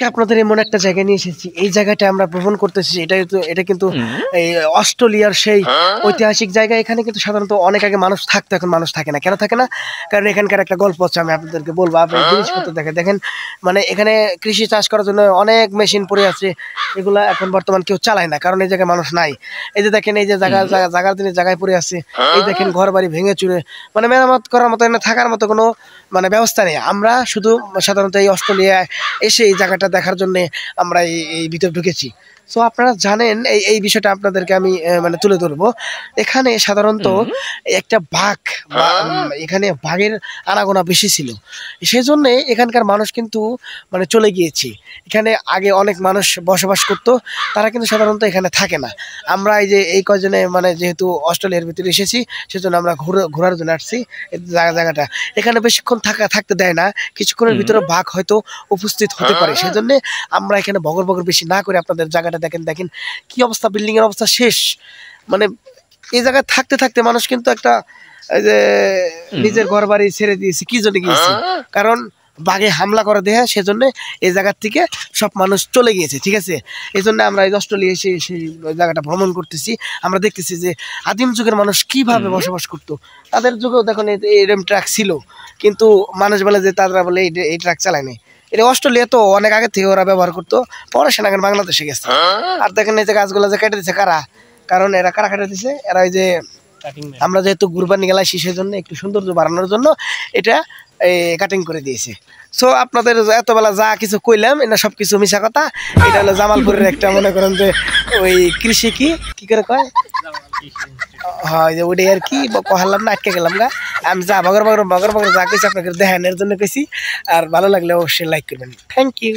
আপনাদের এমন একটা জায়গায় নিয়ে এসেছি, এই জায়গাটা আমরা ভ্রমণ করতেছি। এটা কিন্তু এই অস্ট্রেলিয়ার সেই ঐতিহাসিক জায়গা। এখানে কিন্তু সাধারণত অনেক আগে মানুষ থাকতো, এখন মানুষ থাকে না। কেন থাকে না? কারণ এখানকার একটা গল্প আছে, আমি আপনাদেরকে বলবো। আপনি জিনিসপত্র দেখেন, মানে এখানে কৃষি চাষ করার জন্য অনেক মেশিন পড়ে আছে, এগুলা এখন বর্তমান কেউ চালায় না, কারণ এই জায়গায় মানুষ নাই। এই যে দেখেন, এই যে জায়গার দিনে জায়গায় পড়ে আছে, এই দেখেন ঘর বাড়ি ভেঙে চুরে, মানে মেরামত করার মতো, এখানে থাকার মতো কোনো মানে ব্যবস্থা নেই। আমরা শুধু সাধারণত এই অস্ট্রেলিয়ায় এসে এই জায়গাটা দেখার জন্য আমরা এই ভিতরে ঢুকেছি। সো আপনারা জানেন, এই বিষয়টা আপনাদেরকে আমি মানে তুলে ধরবো। এখানে সাধারণত একটা বাঘ, এখানে বাঘের আনাগোনা বেশি ছিল, সেই জন্যে এখানকার মানুষ কিন্তু মানে চলে গিয়েছে। এখানে আগে অনেক মানুষ বসবাস করতো, তারা কিন্তু সাধারণত এখানে থাকে না। আমরা এই কয়জনে মানে যেহেতু অস্ট্রেলিয়ার ভিতরে এসেছি, সেজন্য আমরা ঘোরার জন্য আসছি এই জায়গাটা। এখানে বেশিক্ষণ থাকতে দেয় না, কিছুক্ষণের ভিতরে বাঘ হয়তো উপস্থিত হতে পারে। সেই জন্য আমরা এখানে বগর বেশি না করে আপনাদের জায়গাটা দেখেন কি অবস্থা, বিল্ডিং এর অবস্থা শেষ। মানে এই জায়গায় থাকতে মানুষ কিন্তু একটা যে নিজের ঘর বাড়ি ছেড়ে দিয়েছে, কি জন্য গিয়েছে? কারণ বাঘে হামলা করে দেয়, সেজন্য এই জায়গার থেকে সব মানুষ চলে গিয়েছে। ঠিক আছে, এই জন্য আমরা এই অস্ট্রেলিয়া এসে সেই জায়গাটা ভ্রমণ করতেছি। আমরা দেখতেছি যে আদিম যুগের মানুষ কিভাবে বসবাস করতো। তাদের যুগেও দেখুন এরকম ট্রাক ছিল, কিন্তু মানুষ বলে যে তারা বলে এই ট্রাক চালায় নাই। এটা অস্ট্রেলিয়া তো অনেক আগে থেকে ওরা ব্যবহার করতো, পরে সেনাগান বাংলাদেশে গেছে। আর দেখেন এই যে গাছগুলো যে কেটে দিচ্ছে কারা, কারণ এরা কারা কেটে দিচ্ছে? এরা ওই যে আমরা যেহেতু কুরবানি গেলাইছি, সেই জন্য একটু সৌন্দর্য বাড়ানোর জন্য এটা কাটিং করে দিয়েছে। সো আপনাদের এতবেলা যা কিছু কইলাম, এটা সবকিছু মিশা কথা। এটা হলো জামালপুরের একটা, মনে করেন যে ওই কৃষি কি করে কয়, হয় যে ওটাই আর কি কহালাম না, আটকে গেলাম গা। আমি যা বগর যা কইছি আপনাকে দেখানোর জন্য কইছি। আর ভালো লাগলে অবশ্যই লাইক করবেন। Thank you.